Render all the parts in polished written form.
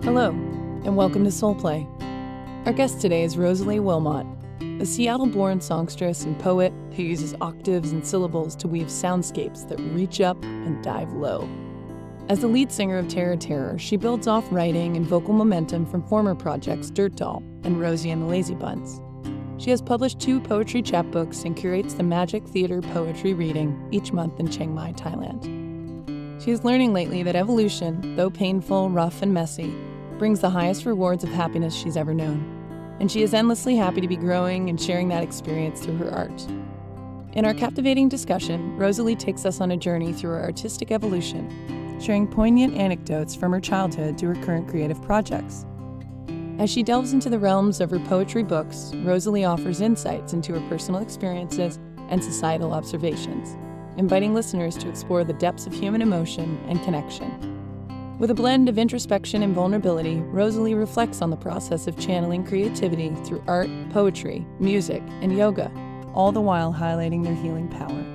Hello, and welcome to Soul Play. Our guest today is Rosalie Wilmot, a Seattle-born songstress and poet who uses octaves and syllables to weave soundscapes that reach up and dive low. As the lead singer of Terror, she builds off writing and vocal momentum from former projects Dirt Doll and Rosie and the Lazy Buns. She has published 2 poetry chapbooks and curates the Magic Theater Poetry Reading each month in Chiang Mai, Thailand. She is learning lately that evolution, though painful, rough, and messy, brings the highest rewards of happiness she's ever known, and she is endlessly happy to be growing and sharing that experience through her art. In our captivating discussion, Rosalie takes us on a journey through her artistic evolution, sharing poignant anecdotes from her childhood to her current creative projects. As she delves into the realms of her poetry books, Rosalie offers insights into her personal experiences and societal observations, inviting listeners to explore the depths of human emotion and connection. With a blend of introspection and vulnerability, Rosalie reflects on the process of channeling creativity through art, poetry, music, and yoga, all the while highlighting their healing power.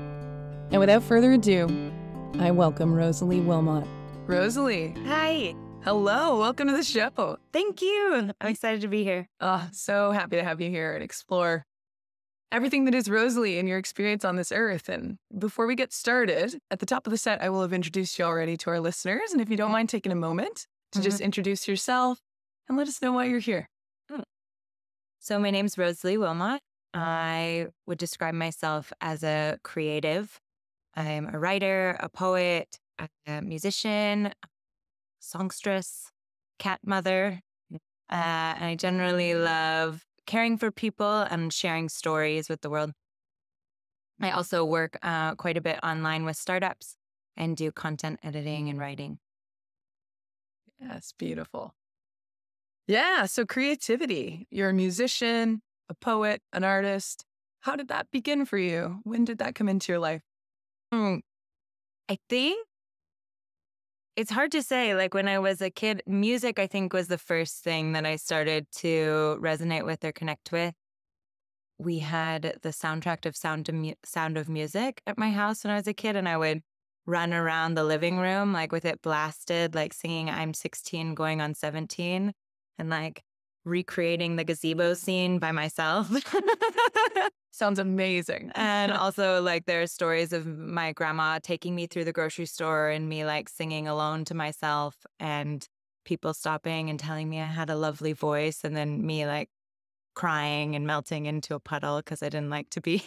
And without further ado, I welcome Rosalie Wilmot. Rosalie. Hi. Hello. Welcome to the show. Thank you. I'm excited to be here. So happy to have you here and explore everything that is Rosalie and your experience on this earth. And before we get started, at the top of the set, I will have introduced you already to our listeners. And if you don't mind taking a moment to just introduce yourself and let us know why you're here. So my name's Rosalie Wilmot. I would describe myself as a creative. I'm a writer, a poet, a musician, songstress, cat mother. And I generally love caring for people and sharing stories with the world. I also work quite a bit online with startups and do content editing and writing. Yes, beautiful. Yeah, so creativity. You're a musician, a poet, an artist. How did that begin for you? When did that come into your life? I think it's hard to say. Like when I was a kid, music, I think, was the first thing that I started to resonate with or connect with. We had the soundtrack of Sound of Music at my house when I was a kid, and I would run around the living room like with it blasted, like singing I'm 16 going on 17 and like recreating the gazebo scene by myself. Sounds amazing. And also like there are stories of my grandma taking me through the grocery store and me like singing alone to myself and people stopping and telling me I had a lovely voice and then me like crying and melting into a puddle because I didn't like to be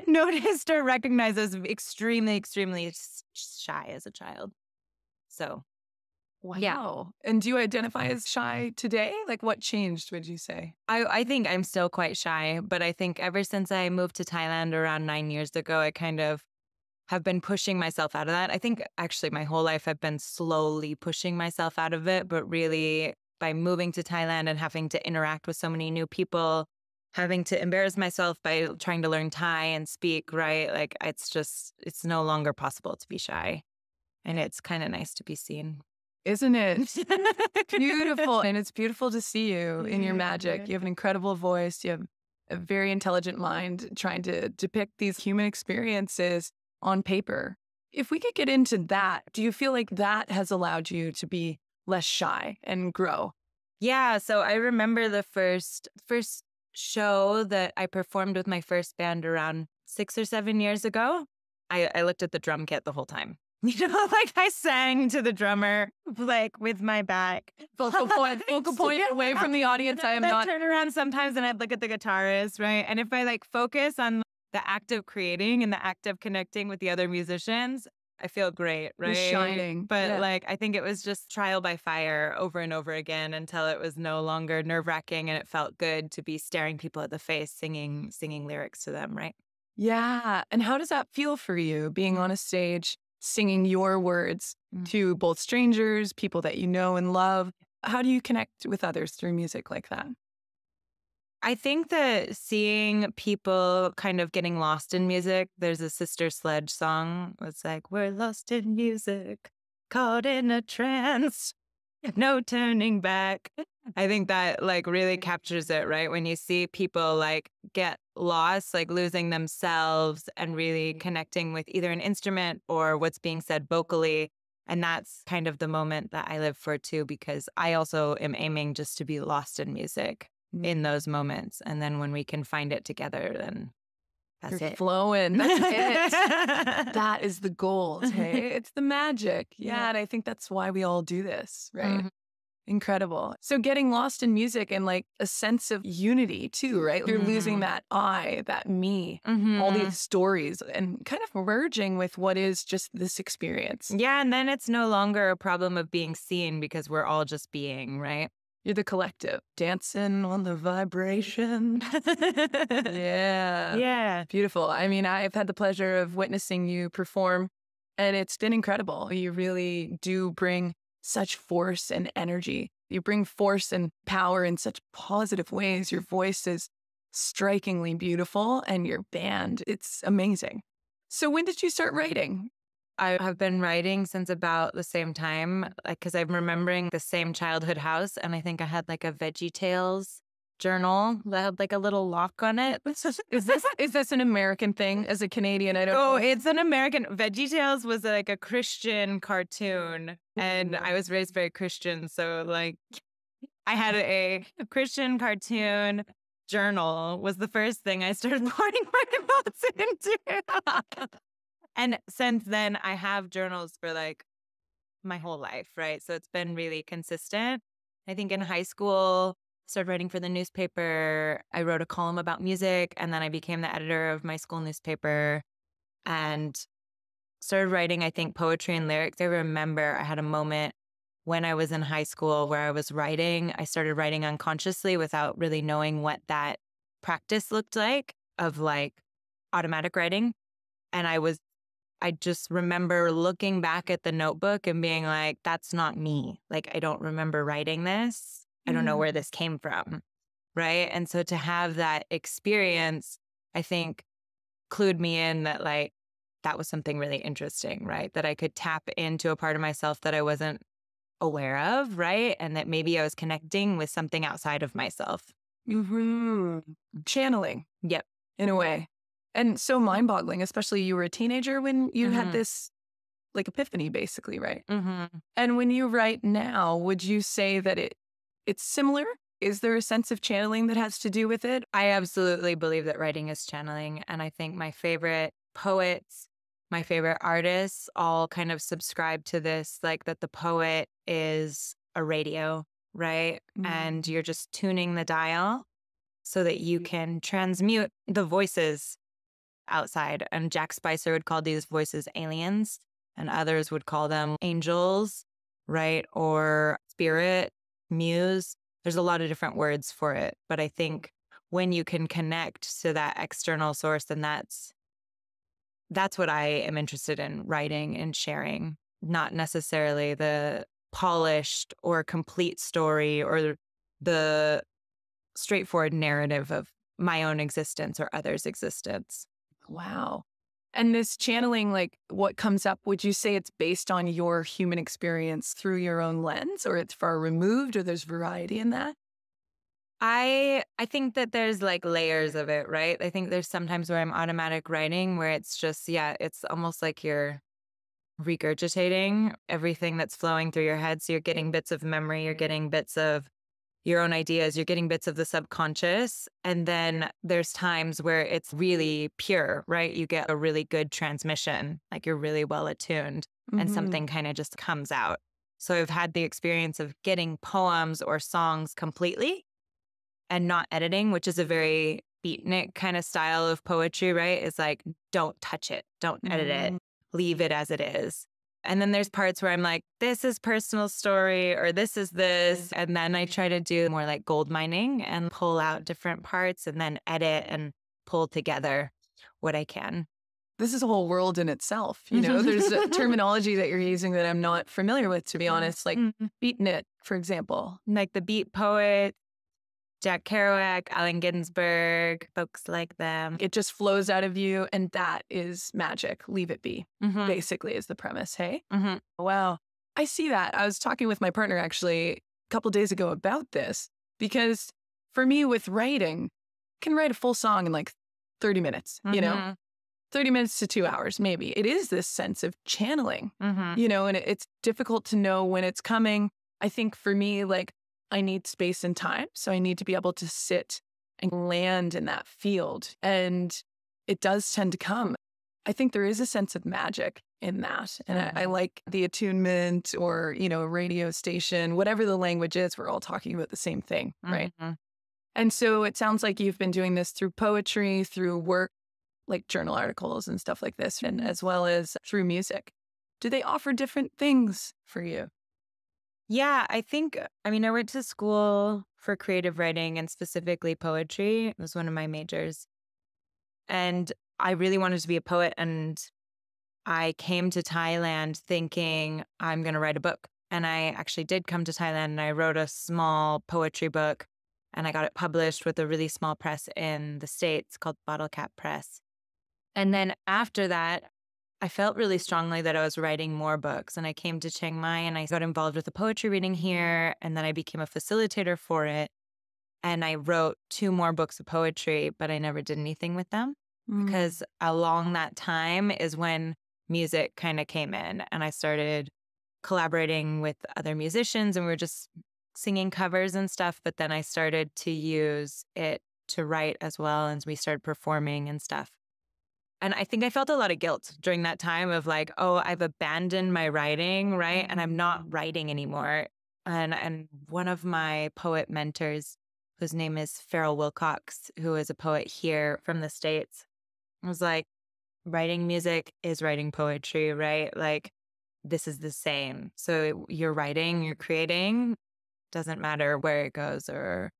noticed or recognized as extremely, extremely shy as a child. So, wow. Yeah. And do you identify as shy today? Like what changed, would you say? I think I'm still quite shy, but I think ever since I moved to Thailand around 9 years ago, I kind of have been pushing myself out of that. I think actually my whole life I've been slowly pushing myself out of it, but really by moving to Thailand and having to interact with so many new people, having to embarrass myself by trying to learn Thai and speak, right? Like it's no longer possible to be shy. And it's kind of nice to be seen. Isn't it? Beautiful. And it's beautiful to see you in your magic. You have an incredible voice. You have a very intelligent mind trying to depict these human experiences on paper. If we could get into that, do you feel like that has allowed you to be less shy and grow? Yeah. So I remember the first show that I performed with my first band around 6 or 7 years ago. I looked at the drum kit the whole time. You know, like I sang to the drummer, like with my back. Focal point away from the audience. I am not. Turn around sometimes and I'd look at the guitarist, right? And if I like focus on the act of creating and the act of connecting with the other musicians, I feel great, right? You're shining. But like, I think it was just trial by fire over and over again until it was no longer nerve-wracking and it felt good to be staring people at the face, singing lyrics to them, right? Yeah. And how does that feel for you, being on a stage, singing your words to both strangers, people that you know and love? How do you connect with others through music like that? I think that seeing people kind of getting lost in music, there's a Sister Sledge song. It's like, we're lost in music, caught in a trance, no turning back. I think that like really captures it, right? When you see people like get lost, like losing themselves and really connecting with either an instrument or what's being said vocally, And that's kind of the moment that I live for too, because I also am aiming just to be lost in music in those moments. And then when we can find it together, then that's You're it. flowing. That's it. That is the gold, hey? It's the magic. Yeah, and I think that's why we all do this, right? Mm-hmm. Incredible. So getting lost in music and like a sense of unity too, right? You're losing that I, that me, all these stories and kind of merging with what is just this experience. Yeah, and then it's no longer a problem of being seen because we're all just being, right? You're the collective, dancing on the vibration. Yeah. Yeah. Beautiful. I mean, I've had the pleasure of witnessing you perform, and it's been incredible. You really do bring such force and energy. You bring force and power in such positive ways. Your voice is strikingly beautiful, and your band, it's amazing. So when did you start writing? I have been writing since about the same time, like, because I'm remembering the same childhood house, and I think I had like a Veggie Tales journal that had like a little lock on it. Is this an American thing? As a Canadian, I don't know. Oh, it's an American. Veggie Tales was like a Christian cartoon, and I was raised very Christian, so like I had a Christian cartoon journal was the first thing I started pouring my thoughts into. And since then, I have journals for like my whole life, right? So it's been really consistent. I think in high school, I started writing for the newspaper. I wrote a column about music, and then I became the editor of my school newspaper and started writing, I think, poetry and lyrics. I remember I had a moment when I was in high school where I was writing. I started writing unconsciously without really knowing what that practice looked like of like automatic writing. And I just remember looking back at the notebook and being like, that's not me. Like, I don't remember writing this. I don't know where this came from. Right. And so to have that experience, I think clued me in that like, that was something really interesting, right? That I could tap into a part of myself that I wasn't aware of, right? And that maybe I was connecting with something outside of myself. Channeling. Yep. In a way. And so mind-boggling, especially you were a teenager when you had this like epiphany, basically, right? And when you write now, would you say that it's similar? Is there a sense of channeling that has to do with it? I absolutely believe that writing is channeling. And I think my favorite poets, my favorite artists all kind of subscribe to this, like that the poet is a radio, right? And you're just tuning the dial so that you can transmute the voices outside. And Jack Spicer would call these voices aliens, and others would call them angels, right? Or spirit, muse. There's a lot of different words for it. But I think when you can connect to that external source, then that's what I am interested in writing and sharing, not necessarily the polished or complete story or the straightforward narrative of my own existence or others' existence. Wow. And this channeling, like what comes up, would you say it's based on your human experience through your own lens, or it's far removed, or there's variety in that? I think that there's like layers of it, right? I think there's sometimes where I'm automatic writing where it's just, it's almost like you're regurgitating everything that's flowing through your head. So you're getting bits of memory, you're getting bits of your own ideas, you're getting bits of the subconscious. And then there's times where it's really pure, right? You get a really good transmission, like you're really well attuned and something kind of just comes out. So I've had the experience of getting poems or songs completely and not editing, which is a very beatnik kind of style of poetry, right? It's like, don't touch it, don't edit it, leave it as it is. And then there's parts where I'm like, this is personal story or this is this. And then I try to do more like gold mining and pull out different parts and then edit and pull together what I can. This is a whole world in itself. You know, there's a terminology that you're using that I'm not familiar with, to be honest, like beatnik, for example. Like the beat poet, Jack Kerouac, Allen Ginsberg, folks like them. It just flows out of you, and that is magic. Leave it be, basically, is the premise, hey? Wow. I see that. I was talking with my partner, actually, a couple days ago about this, because for me, with writing, I can write a full song in like 30 minutes, you know? 30 minutes to 2 hours, maybe. It is this sense of channeling, Mm-hmm. and it's difficult to know when it's coming. I think for me, like, I need space and time. So I need to be able to sit and land in that field. And it does tend to come. I think there is a sense of magic in that. And I like the attunement or, a radio station, whatever the language is, we're all talking about the same thing, right? Mm-hmm. And so it sounds like you've been doing this through poetry, through work, like journal articles and stuff like this, and as well as through music. Do they offer different things for you? Yeah, I went to school for creative writing and specifically poetry. It was one of my majors. And I really wanted to be a poet. And I came to Thailand thinking I'm going to write a book. And I actually did come to Thailand and I wrote a small poetry book and I got it published with a really small press in the States called Bottle Cap Press. And then after that, I felt really strongly that I was writing more books. And I came to Chiang Mai and I got involved with a poetry reading here. And then I became a facilitator for it. And I wrote 2 more books of poetry, but I never did anything with them because along that time is when music kind of came in. And I started collaborating with other musicians and we were just singing covers and stuff. But then I started to use it to write as well. And we started performing and stuff. And I think I felt a lot of guilt during that time of like, oh, I've abandoned my writing, right? And I'm not writing anymore. And one of my poet mentors, whose name is Farrell Wilcox, who is a poet here from the States, was like, writing music is writing poetry, right? Like, this is the same. So you're writing, you're creating, doesn't matter where it goes or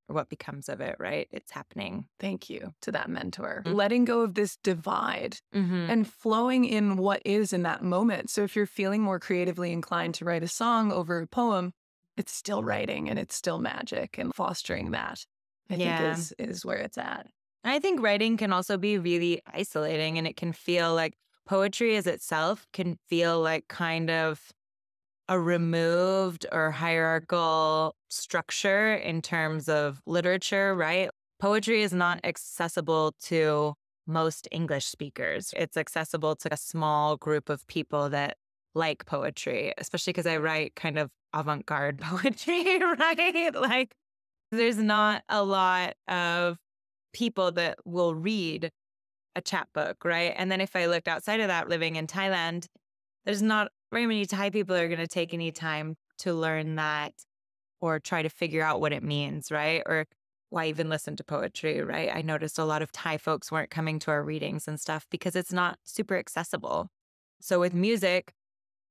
what becomes of it, right? It's happening. Thank you to that mentor. Letting go of this divide and flowing in what is in that moment. So if you're feeling more creatively inclined to write a song over a poem, it's still writing and it's still magic, and fostering that, I think is where it's at. I think writing can also be really isolating, and it can feel like poetry as itself can feel like kind of a removed or hierarchical structure in terms of literature, right? Poetry is not accessible to most English speakers. It's accessible to a small group of people that like poetry, especially because I write kind of avant-garde poetry, right? Like, there's not a lot of people that will read a chapbook, right? And then if I looked outside of that, living in Thailand, there's not very many Thai people are going to take any time to learn that or try to figure out what it means, right? Or why even listen to poetry, right? I noticed a lot of Thai folks weren't coming to our readings and stuff because it's not super accessible. So with music,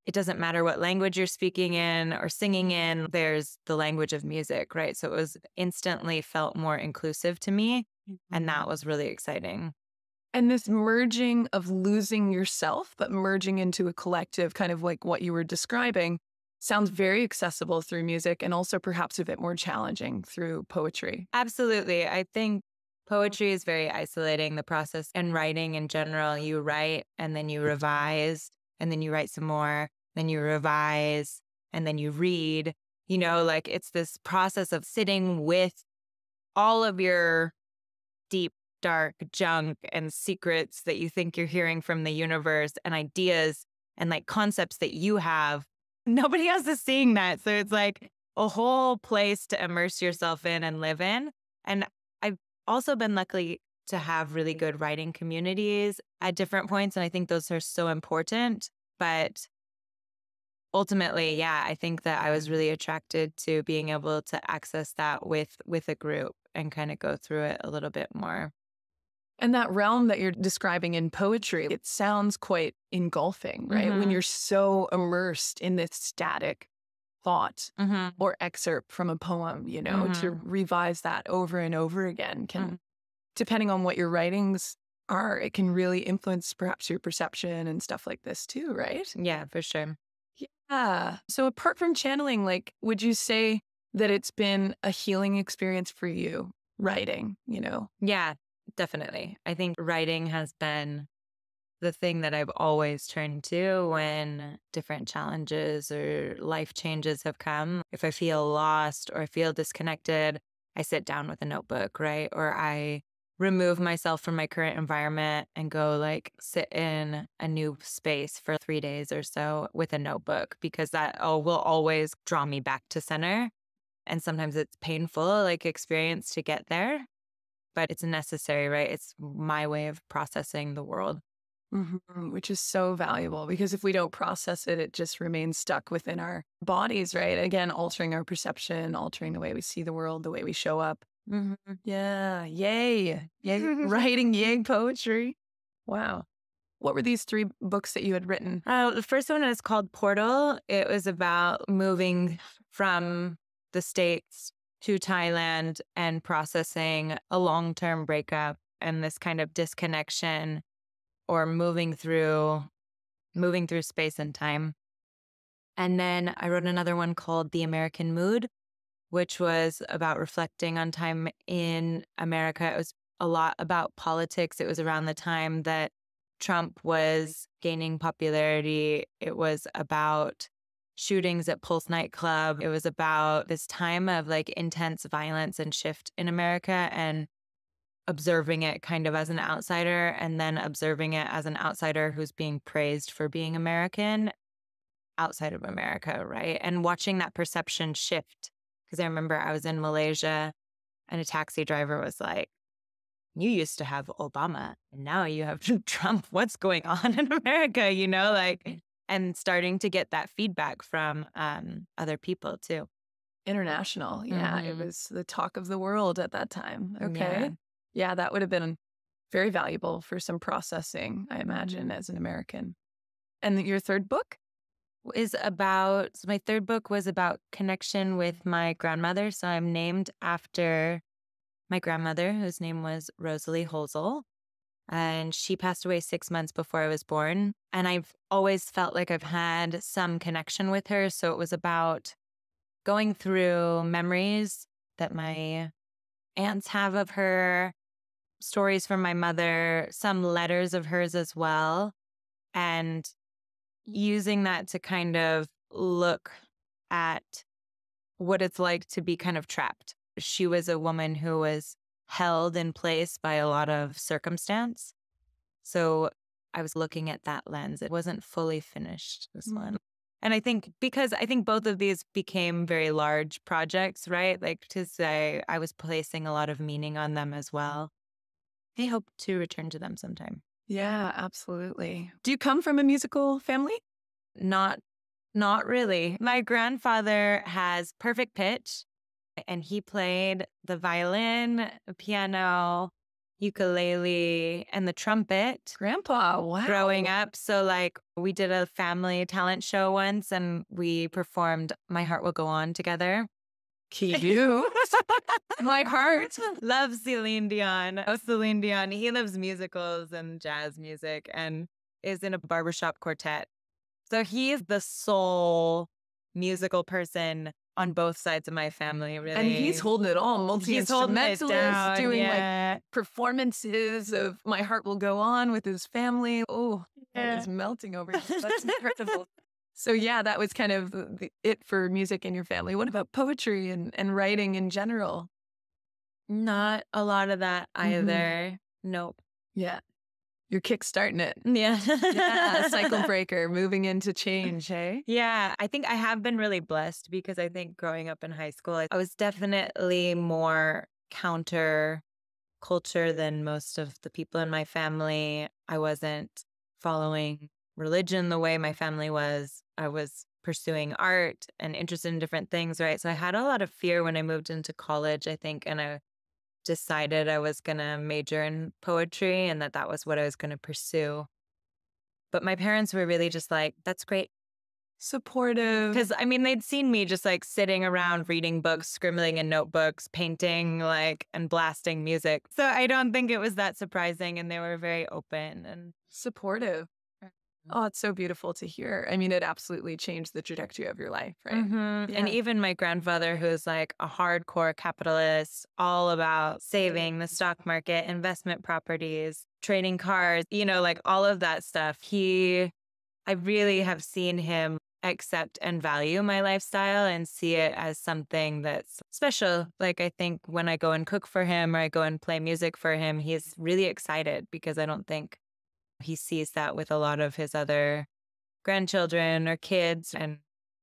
it doesn't matter what language you're speaking in or singing in, there's the language of music, right? So it was instantly felt more inclusive to me. And that was really exciting. And this merging of losing yourself, but merging into a collective, kind of like what you were describing, sounds very accessible through music and also perhaps a bit more challenging through poetry. Absolutely. I think poetry is very isolating, the process, and writing in general. You write and then you revise and then you write some more, then you revise and then you read. Like, it's this process of sitting with all of your deep, dark junk and secrets that you think you're hearing from the universe and ideas and like concepts that you have. Nobody else is seeing that. So it's like a whole place to immerse yourself in and live in. And I've also been lucky to have really good writing communities at different points. And I think those are so important. But ultimately, I think that I was really attracted to being able to access that with a group and kind of go through it a little bit more. And that realm that you're describing in poetry, it sounds quite engulfing, right? When you're so immersed in this static thought or excerpt from a poem, to revise that over and over again can, depending on what your writings are, it can really influence perhaps your perception and stuff like this too, right? Yeah, for sure. Yeah. So apart from channeling, like, would you say that it's been a healing experience for you, writing, Yeah. Definitely. I think writing has been the thing that I've always turned to when different challenges or life changes have come. If I feel lost or I feel disconnected, I sit down with a notebook, right? Or I remove myself from my current environment and go like sit in a new space for 3 days or so with a notebook, because that will always draw me back to center. And sometimes it's painful, like experience to get there, but it's necessary, right? It's my way of processing the world. Which is so valuable, because if we don't process it, it just remains stuck within our bodies, right? Again, altering our perception, altering the way we see the world, the way we show up. Yeah. Yay. Writing yay poetry. Wow. What were these 3 books that you had written? The first one is called Portal. It was about moving from the States to Thailand and processing a long-term breakup and this kind of disconnection, or moving through space and time. And then I wrote another one called The American Mood, which was about reflecting on time in America. It was a lot about politics. It was around the time that Trump was gaining popularity. It was about shootings at Pulse nightclub. It was about this time of like intense violence and shift in America, and observing it kind of as an outsider, and then observing it as an outsider who's being praised for being American outside of America, right? And watching that perception shift. Because I remember I was in Malaysia and a taxi driver was like, "You used to have Obama and now you have Trump. What's going on in America?" You know, like, and starting to get that feedback from other people too. International. Yeah. It was the talk of the world at that time. Okay. Yeah, that would have been very valuable for some processing, I imagine, as an American. And your third book? My third book was about connection with my grandmother. So I'm named after my grandmother, whose name was Rosalie Wilmot. And she passed away 6 months before I was born. And I've always felt like I've had some connection with her. So it was about going through memories that my aunts have of her, stories from my mother, some letters of hers as well, and using that to kind of look at what it's like to be kind of trapped. She was a woman who was held in place by a lot of circumstance. So I was looking at that lens. It wasn't fully finished, this one. And I think because both of these became very large projects, right? Like, to say I was placing a lot of meaning on them as well. I hope to return to them sometime. Yeah, absolutely. Do you come from a musical family? Not really. My grandfather has perfect pitch, and he played the violin, piano, ukulele, and the trumpet. Grandpa, wow. Growing up. So like, we did a family talent show once and we performed My Heart Will Go On together. Cute. My heart loves Celine Dion. Oh, Celine Dion. He loves musicals and jazz music and is in a barbershop quartet. So he is the sole musical person on both sides of my family, really. And he's holding it all, multi-instrumentalist, doing like performances of My Heart Will Go On with his family. Oh, that is melting over here. That's incredible. So yeah, that was kind of it for music in your family. What about poetry and writing in general? Not a lot of that either. Nope. Yeah. You're kickstarting it. Yeah. Yeah, cycle breaker, moving into change, hey? Yeah, I think I have been really blessed because I think growing up in high school, I was definitely more counter culture than most of the people in my family. I wasn't following religion the way my family was. I was pursuing art and interested in different things, right? So I had a lot of fear when I moved into college, I think, and I decided I was going to major in poetry and that was what I was going to pursue. But my parents were really just like, that's great. Supportive. Because, I mean, they'd seen me just like sitting around reading books, scribbling in notebooks, painting, like, and blasting music. So I don't think it was that surprising. And they were very open and supportive. Oh, it's so beautiful to hear. I mean, it absolutely changed the trajectory of your life, right? Yeah. And even my grandfather, who's like a hardcore capitalist, all about saving, the stock market, investment properties, trading cars, like all of that stuff. I really have seen him accept and value my lifestyle and see it as something that's special. Like, I think when I go and cook for him or I go and play music for him, he's really excited because I don't think he sees that with a lot of his other grandchildren or kids. And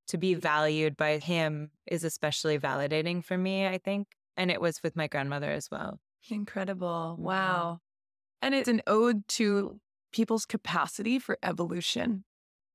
to be valued by him is especially validating for me, I think. And it was with my grandmother as well. Incredible. Wow. And it's an ode to people's capacity for evolution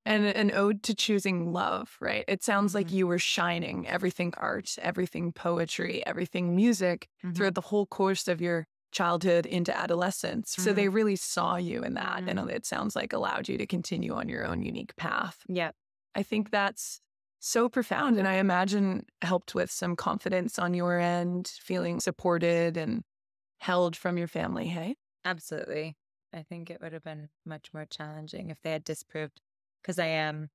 and an ode to choosing love, right? It sounds like you were shining everything art, everything poetry, everything music throughout the whole course of your childhood into adolescence. So they really saw you in that. And it sounds like allowed you to continue on your own unique path. Yeah. I think that's so profound. And I imagine helped with some confidence on your end, feeling supported and held from your family, hey? Absolutely. I think it would have been much more challenging if they had disproved, because I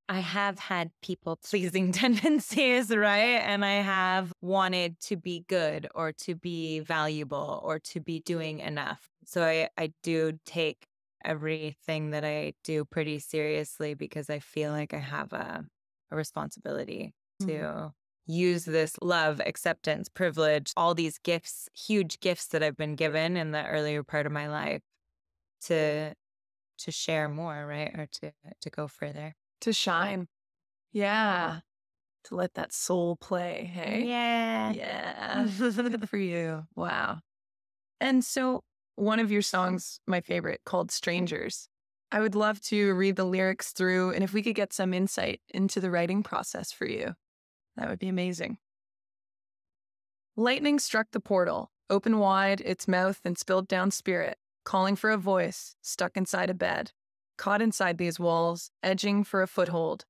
have had people-pleasing tendencies, right? And I have wanted to be good or to be valuable or to be doing enough. So I do take everything that I do pretty seriously because I feel like I have a responsibility to use this love, acceptance, privilege, all these gifts, huge gifts that I've been given in the earlier part of my life to share more, right? Or to go further. To shine. Yeah. To let that soul play, hey? Yeah. Yeah. Good for you. Wow. And so one of your songs, my favorite, called Strangers. I would love to read the lyrics through, and if we could get some insight into the writing process for you, that would be amazing. Lightning struck the portal, opened wide its mouth and spilled down spirit, calling for a voice, stuck inside a bed, caught inside these walls, edging for a foothold,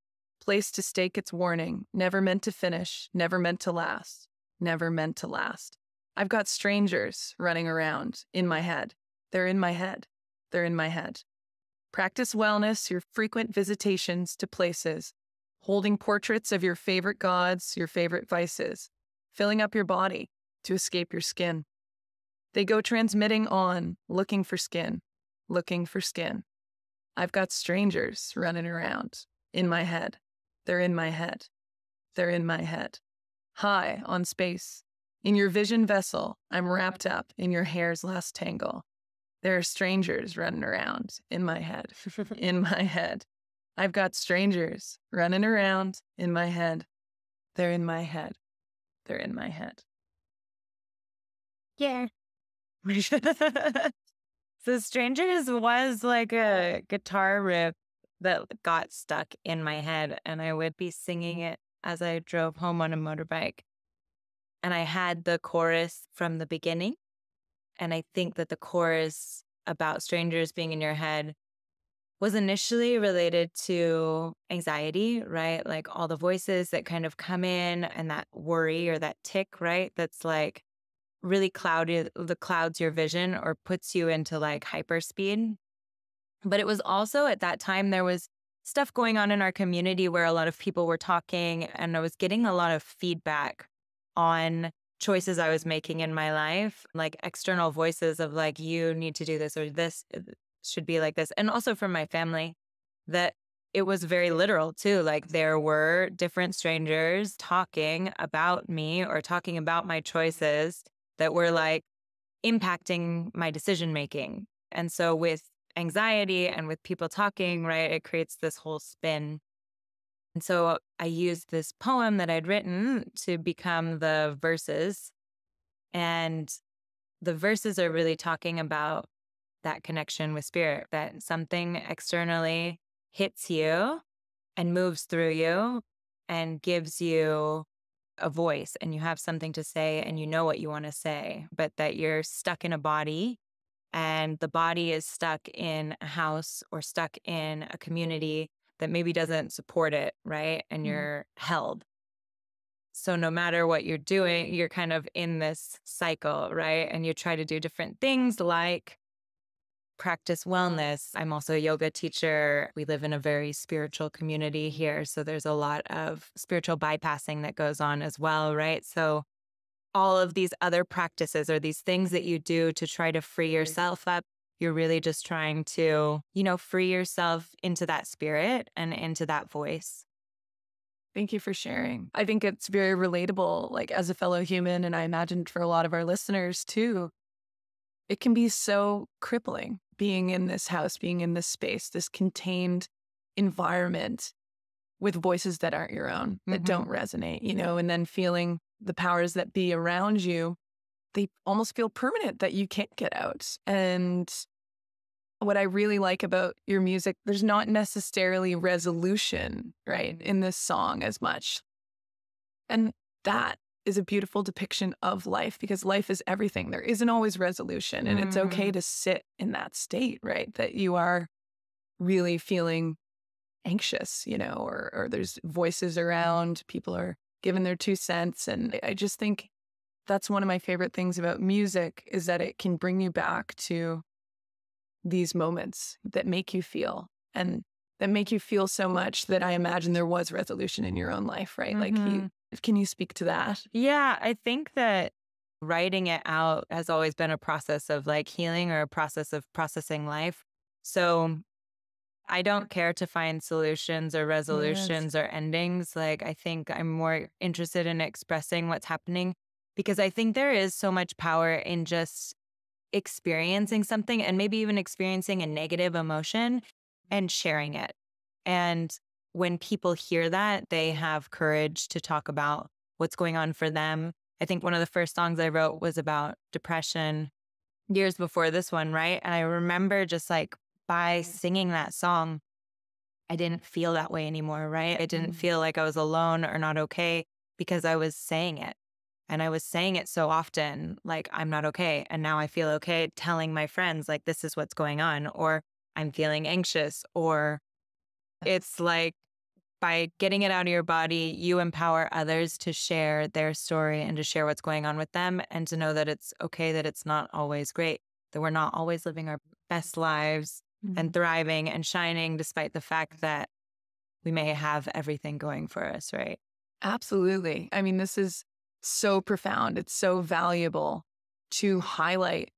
placed to stake its warning, never meant to finish, never meant to last, never meant to last. I've got strangers running around in my head. They're in my head. They're in my head. Practice wellness, your frequent visitations to places, holding portraits of your favorite gods, your favorite vices, filling up your body to escape your skin. They go transmitting on, looking for skin, looking for skin. I've got strangers running around in my head. They're in my head. They're in my head. High on space. In your vision vessel, I'm wrapped up in your hair's last tangle. There are strangers running around in my head. In my head. I've got strangers running around in my head. They're in my head. They're in my head. Yeah. So Strangers was like a guitar riff that got stuck in my head, and I would be singing it as I drove home on a motorbike. And I had the chorus from the beginning. And I think that the chorus about strangers being in your head was initially related to anxiety, right? Like all the voices that kind of come in and that worry or that tick, right? That's like really clouds your vision or puts you into like hyperspeed. But it was also at that time, there was stuff going on in our community where a lot of people were talking, and I was getting a lot of feedback on choices I was making in my life, like external voices of like, you need to do this or this should be like this. And also from my family, that it was very literal too. Like there were different strangers talking about me or talking about my choices that were like impacting my decision making. And so with anxiety and with people talking, right, it creates this whole spin. And so I used this poem that I'd written to become the verses. And the verses are really talking about that connection with spirit, that something externally hits you and moves through you and gives you a voice, and you have something to say and you know what you want to say, but that you're stuck in a body, and the body is stuck in a house or stuck in a community that maybe doesn't support it, right? And you're held. So no matter what you're doing, you're kind of in this cycle, right? And you try to do different things like practice wellness. I'm also a yoga teacher. We live in a very spiritual community here. So there's a lot of spiritual bypassing that goes on as well, right? So all of these other practices or these things that you do to try to free yourself up you're really just trying to, free yourself into that spirit and into that voice. Thank you for sharing. I think it's very relatable, like as a fellow human, and I imagine for a lot of our listeners too. It can be so crippling being in this house, being in this space, this contained environment with voices that aren't your own, that don't resonate, and then feeling the powers that be around you, they almost feel permanent, that you can't get out. And what I really like about your music, there's not necessarily resolution, right, in this song as much. And that is a beautiful depiction of life, because life is everything. There isn't always resolution, and it's okay to sit in that state, right, that you are really feeling anxious, or there's voices around, people are giving their 2 cents. And I just think that's one of my favorite things about music, is that it can bring you back to these moments that make you feel, and that make you feel so much that I imagine there was resolution in your own life, right? Like, can you speak to that? Yeah, I think that writing it out has always been a process of like healing, or a process of processing life. So I don't care to find solutions or resolutions or endings. Like, I think I'm more interested in expressing what's happening, because I think there is so much power in just experiencing something, and maybe even experiencing a negative emotion and sharing it. And when people hear that, they have courage to talk about what's going on for them. I think one of the first songs I wrote was about depression years before this one, right? And I remember just like by singing that song, I didn't feel that way anymore, right? I didn't feel like I was alone or not okay, because I was saying it. And I was saying it so often, like, I'm not okay. And now I feel okay telling my friends, like, this is what's going on, or I'm feeling anxious, or it's like by getting it out of your body, you empower others to share their story and to share what's going on with them, and to know that it's okay, that it's not always great, that we're not always living our best lives and thriving and shining, despite the fact that we may have everything going for us, right? Absolutely. I mean, this is so profound. It's so valuable to highlight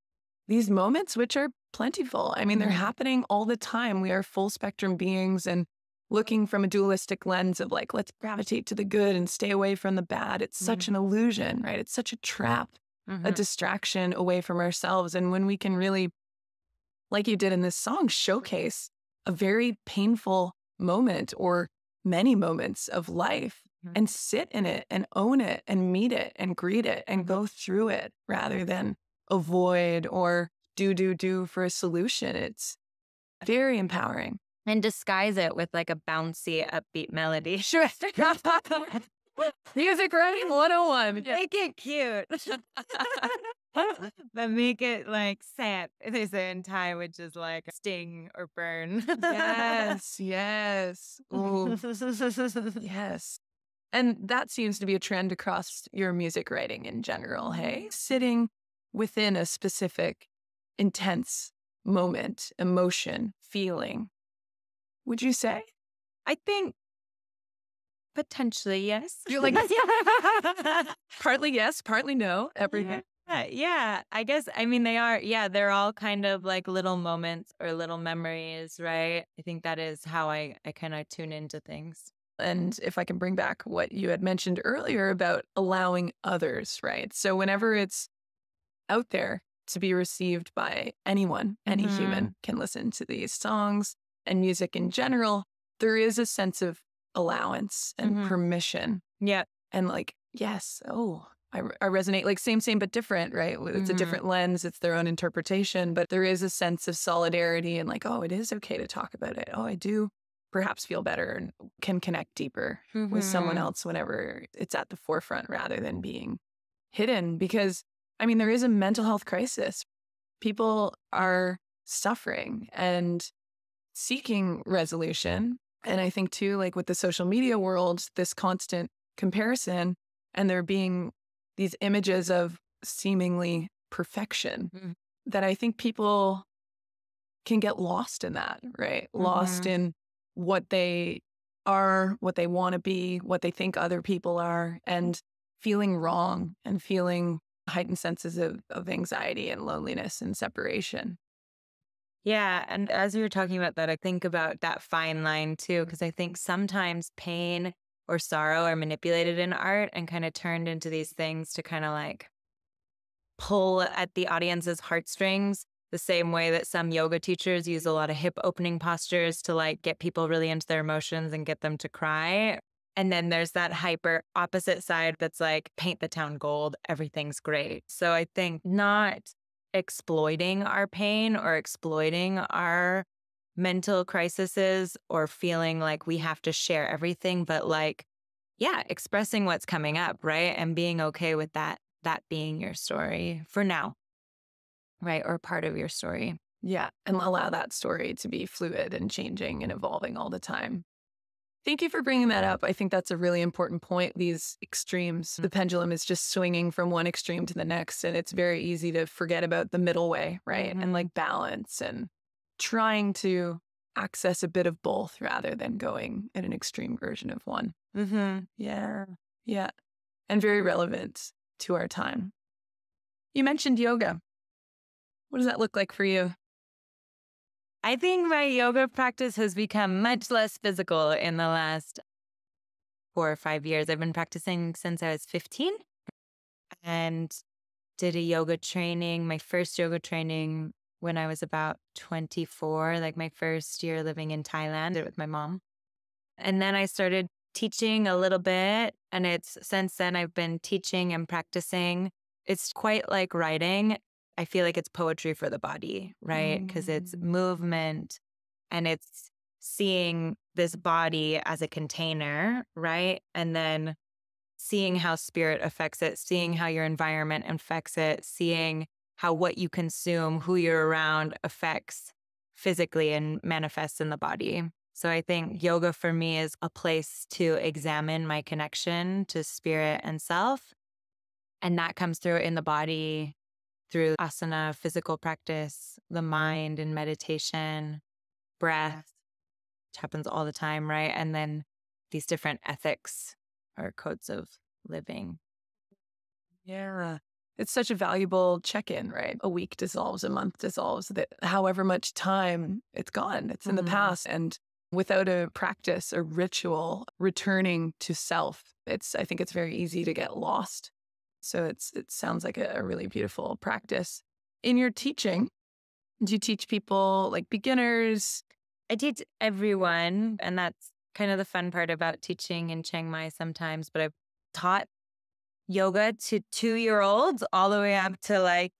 these moments, which are plentiful. I mean, they're happening all the time. We are full spectrum beings, and looking from a dualistic lens of like, let's gravitate to the good and stay away from the bad. It's such an illusion, right? It's such a trap, a distraction away from ourselves. And when we can really, like you did in this song, showcase a very painful moment or many moments of life, and sit in it and own it and meet it and greet it and go through it, rather than avoid or do for a solution. It's very empowering. And disguise it with like a bouncy, upbeat melody. Sure. Music writing 101. Make it cute. But make it like sad, they say in Thai, which is like sting or burn. Yes. Ooh. Yes. And that seems to be a trend across your music writing in general, hey? Sitting within a specific intense moment, emotion, feeling. Would you say? I think potentially yes. You're like, partly yes, partly no, everything. Yeah, I guess, I mean, they're all kind of like little moments or little memories, right? I think that is how I kind of tune into things. And if I can bring back what you had mentioned earlier about allowing others, right? So whenever it's out there to be received by anyone, any human can listen to these songs and music in general, there is a sense of allowance and permission. Yeah. And like, yes, I resonate, like same, but different, right? It's a different lens. It's their own interpretation, but there is a sense of solidarity and like, oh, it is okay to talk about it. Oh, I do perhaps feel better and can connect deeper with someone else whenever it's at the forefront rather than being hidden. Because, I mean, there is a mental health crisis. People are suffering and seeking resolution. And I think too, like with the social media world, this constant comparison and there being these images of seemingly perfection that I think people can get lost in that, right? Lost in what they are, what they want to be, what they think other people are, and feeling wrong and feeling heightened senses of anxiety and loneliness and separation. Yeah. And as we were talking about that, I think about that fine line too, because I think sometimes pain or sorrow are manipulated in art and kind of turned into these things to kind of like pull at the audience's heartstrings, the same way that some yoga teachers use a lot of hip opening postures to like get people really into their emotions and get them to cry. And then there's that hyper opposite side that's like paint the town gold, everything's great. So I think not exploiting our pain or exploiting our mental crises or feeling like we have to share everything, but like, yeah, expressing what's coming up, right? And being okay with that being your story for now, right? Or part of your story. Yeah. And allow that story to be fluid and changing and evolving all the time. Thank you for bringing that up. I think that's a really important point. These extremes, the pendulum is just swinging from one extreme to the next. And it's very easy to forget about the middle way, right? Mm-hmm. And like balance and trying to access a bit of both rather than going in an extreme version of one. Mm-hmm. Yeah. Yeah. And very relevant to our time. You mentioned yoga. What does that look like for you? I think my yoga practice has become much less physical in the last 4 or 5 years. I've been practicing since I was 15 and did a yoga training, my first yoga training when I was about 24, like my first year living in Thailand, did it with my mom. And then I started teaching a little bit. And it's since then I've been teaching and practicing. It's quite like writing. I feel like it's poetry for the body, right? Because it's movement and it's seeing this body as a container, right? And then seeing how spirit affects it, seeing how your environment affects it, seeing how what you consume, who you're around affects physically and manifests in the body. So I think yoga for me is a place to examine my connection to spirit and self. And that comes through in the body through asana, physical practice, the mind and meditation, breath, which happens all the time, right? And then these different ethics or codes of living. Yeah. It's such a valuable check-in, right? A week dissolves, a month dissolves, that however much time it's gone, it's in the past. And without a practice, a ritual, returning to self, I think it's very easy to get lost. So it sounds like a really beautiful practice. In your teaching, do you teach people like beginners? I teach everyone, and that's kind of the fun part about teaching in Chiang Mai sometimes, but I've taught yoga to 2-year-olds all the way up to like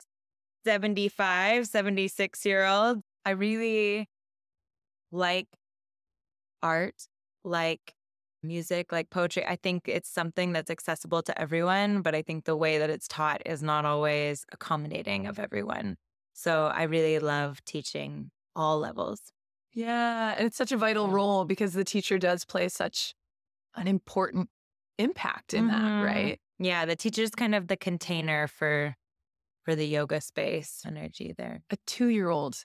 75, 76-year-olds. I really like art, like music, like poetry. I think it's something that's accessible to everyone, but I think the way that it's taught is not always accommodating of everyone. So I really love teaching all levels. Yeah, and it's such a vital role because the teacher does play such an important impact in that, right? Yeah, the teacher's kind of the container for the yoga space energy there. A 2-year-old.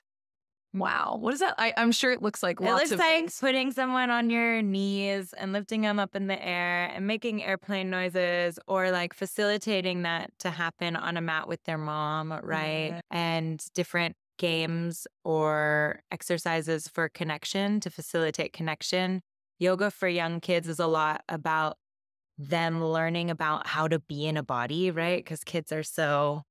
Wow. What is that? I'm sure it looks like lots of like putting someone on your knees and lifting them up in the air and making airplane noises, or like facilitating that to happen on a mat with their mom, right? Yeah. And different games or exercises for connection to facilitate connection. Yoga for young kids is a lot about them learning about how to be in a body, right? Because kids are so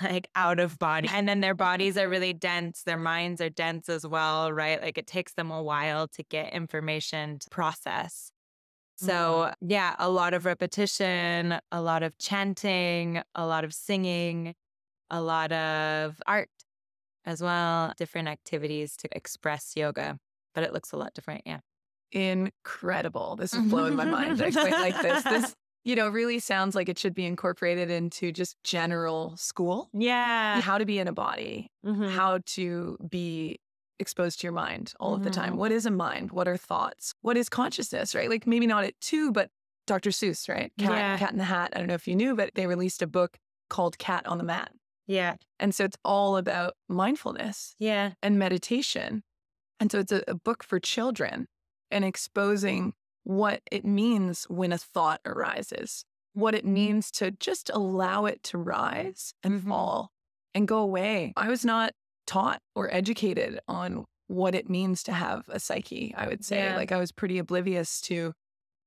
like out of body. And then their bodies are really dense. Their minds are dense as well, right? Like it takes them a while to get information to process. So yeah, a lot of repetition, a lot of chanting, a lot of singing, a lot of art as well. Different activities to express yoga, but it looks a lot different. Yeah. Incredible. This is blowing my mind. I quite like this. This really sounds like it should be incorporated into just general school. Yeah. How to be in a body, how to be exposed to your mind all of the time. What is a mind? What are thoughts? What is consciousness, right? Like maybe not at 2, but Dr. Seuss, right? Cat in the Hat. I don't know if you knew, but they released a book called Cat on the Mat. Yeah. And so it's all about mindfulness and meditation. And so it's a book for children and exposing what it means when a thought arises, what it means to just allow it to rise and fall and go away. I was not taught or educated on what it means to have a psyche, I would say. Yeah. Like I was pretty oblivious to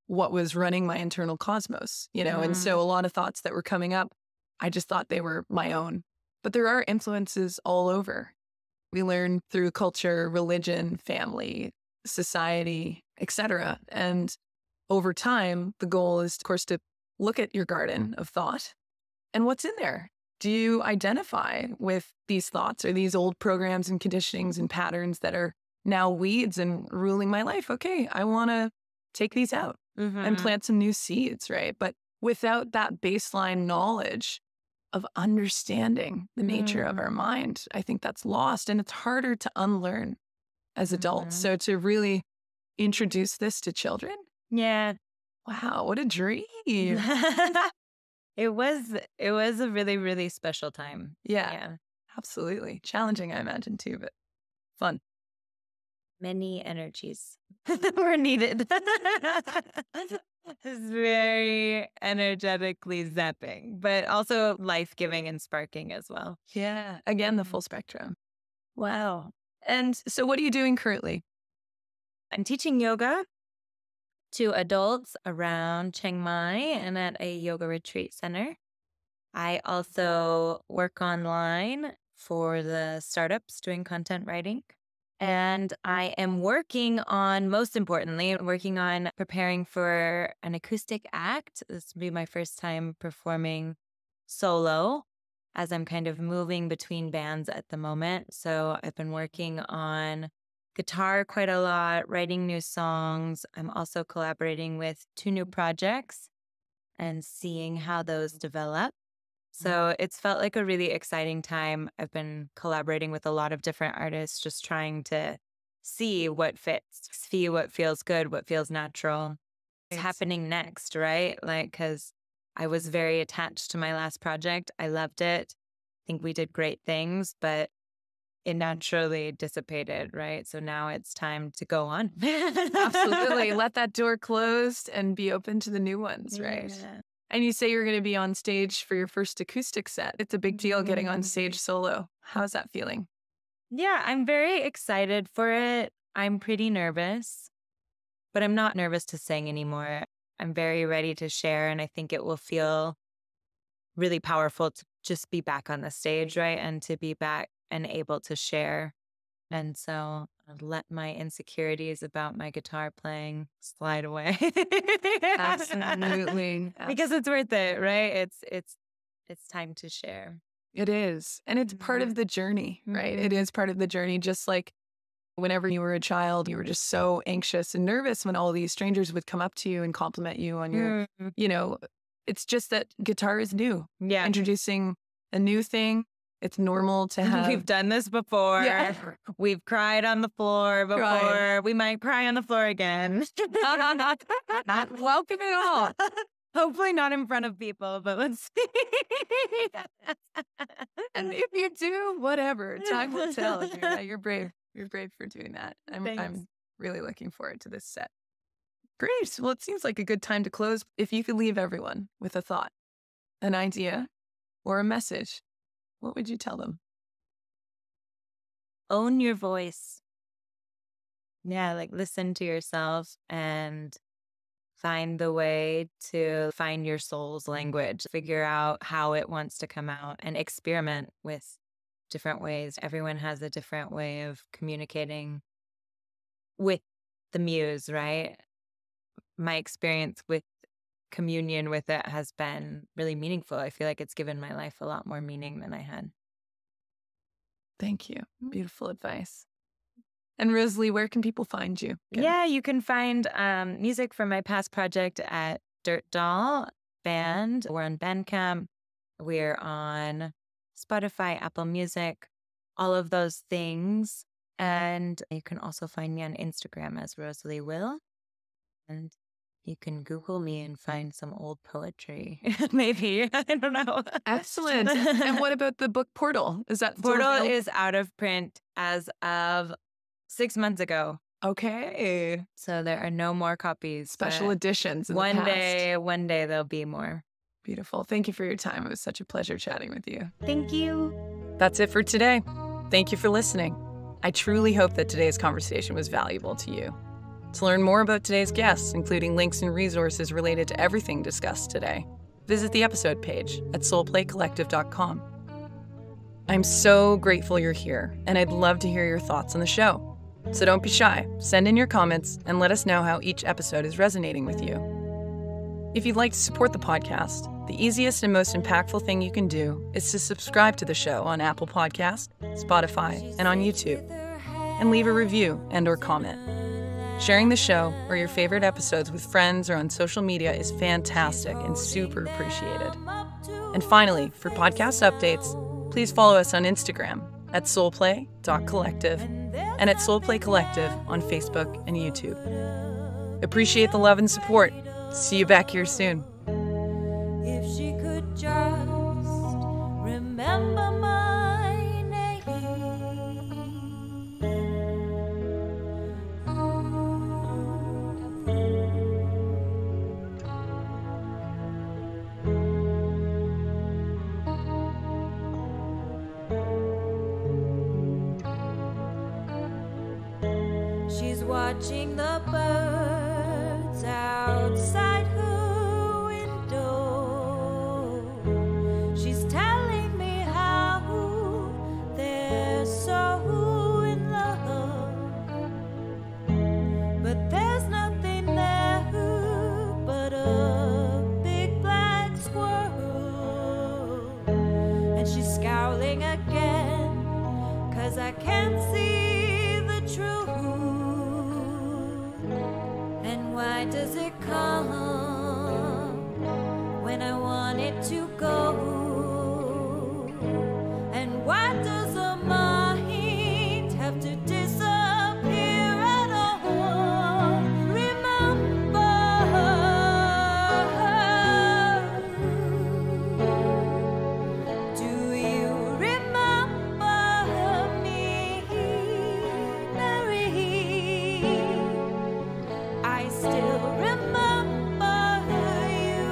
what was running my internal cosmos, you know? And so a lot of thoughts that were coming up, I just thought they were my own. But there are influences all over. We learn through culture, religion, family, society, etc. And over time, the goal is, of course, to look at your garden of thought and what's in there. Do you identify with these thoughts or these old programs and conditionings and patterns that are now weeds and ruling my life? Okay, I want to take these out and plant some new seeds, right? But without that baseline knowledge of understanding the nature of our mind, I think that's lost, and it's harder to unlearn as adults. So to really introduce this to children, Yeah. wow, what a dream. It was a really, really special time. Yeah, absolutely. Challenging, I imagine, too, but fun. Many energies were needed. It's very energetically zapping, but also life-giving and sparking as well. Yeah, again, the full spectrum. Wow. And so what are you doing currently? I'm teaching yoga to adults around Chiang Mai and at a yoga retreat center. I also work online for the startups doing content writing. And I am working on, most importantly, preparing for an acoustic act. This will be my first time performing solo, as I'm kind of moving between bands at the moment. So I've been working on guitar quite a lot, writing new songs. I'm also collaborating with 2 new projects and seeing how those develop. So it's felt like a really exciting time. I've been collaborating with a lot of different artists, just trying to see what fits, see what feels good, what feels natural. What's happening next, right? Like, because I was very attached to my last project. I loved it. I think we did great things, but it naturally dissipated, right? So now it's time to go on. Absolutely. Let that door close and be open to the new ones, right? Yeah. And you say you're going to be on stage for your first acoustic set. It's a big deal getting on stage solo. How's that feeling? Yeah, I'm very excited for it. I'm pretty nervous, but I'm not nervous to sing anymore. I'm very ready to share, and I think it will feel really powerful to just be back on the stage, right? And to be back and able to share. And so I'll let my insecurities about my guitar playing slide away. Absolutely. Because it's worth it, right? It's time to share. It is. And it's part of the journey, right? It is part of the journey. Just like whenever you were a child, you were just so anxious and nervous when all these strangers would come up to you and compliment you on your, it's just that guitar is new. Yeah. Introducing a new thing. It's normal to have. We've done this before. Yeah. We've cried on the floor before. Right. We might cry on the floor again. Not welcome at all. Hopefully not in front of people, but let's see. And if you do, whatever. Time will tell. You're brave. You're brave for doing that. I'm really looking forward to this set. Great. Well, it seems like a good time to close. If you could leave everyone with a thought, an idea, or a message, what would you tell them? Own your voice. Yeah, like listen to yourself and find the way to find your soul's language. Figure out how it wants to come out and experiment with different ways. Everyone has a different way of communicating with the muse, right? My experience with communion with it has been really meaningful. I feel like it's given my life a lot more meaning than I had. Thank you. Beautiful advice. And Rosalie, where can people find you? Yeah, you can find music from my past project at Dirt Doll Band. We're on Bandcamp. We're on Spotify, Apple Music, all of those things. And you can also find me on Instagram as Rosalie Will. And you can Google me and find some old poetry. Maybe. I don't know. Excellent. And what about the book Portal? Is that Portal is out of print as of 6 months ago. Okay. So there are no more copies. Special editions. One day there'll be more. Beautiful. Thank you for your time. It was such a pleasure chatting with you. Thank you. That's it for today. Thank you for listening. I truly hope that today's conversation was valuable to you. To learn more about today's guests, including links and resources related to everything discussed today, visit the episode page at soulplaycollective.com. I'm so grateful you're here, and I'd love to hear your thoughts on the show. So don't be shy, send in your comments, and let us know how each episode is resonating with you. If you'd like to support the podcast, the easiest and most impactful thing you can do is to subscribe to the show on Apple Podcasts, Spotify, and on YouTube, and leave a review and/or comment. Sharing the show or your favorite episodes with friends or on social media is fantastic and super appreciated. And finally, for podcast updates, please follow us on Instagram at soulplay.collective and at Soulplay Collective on Facebook and YouTube. Appreciate the love and support. See you back here soon. If she could just remember my name. She's watching the birds outside her window. She's telling me how they're so in love, but there's nothing there but a big black squirrel. And she's scowling again, 'cause I can't see the truth. And why does it come when I want it to go? And why does a mind have to disappear at all? Remember, do you remember me, Mary? I still remember you.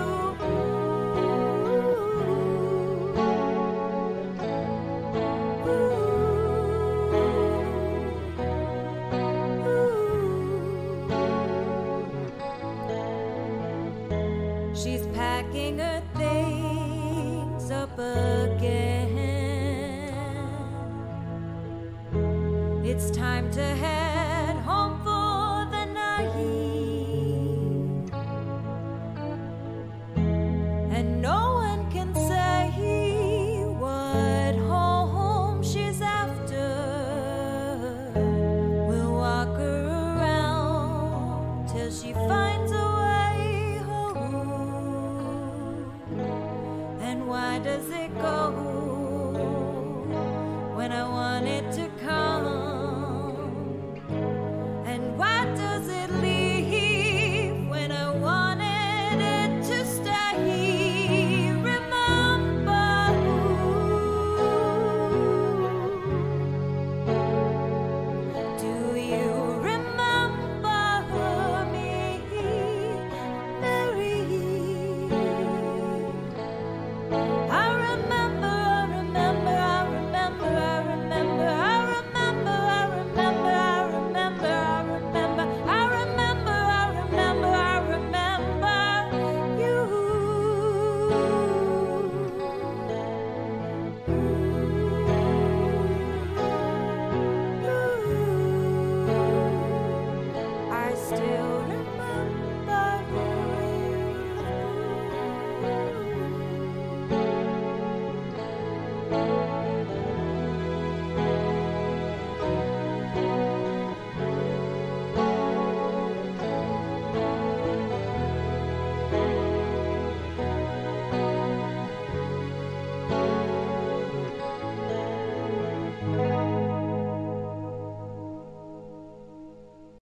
She's packing her things up again. It's time to head home for the night. And no one can say what home she's after. We'll walk her around till she finds a way home. And why does it go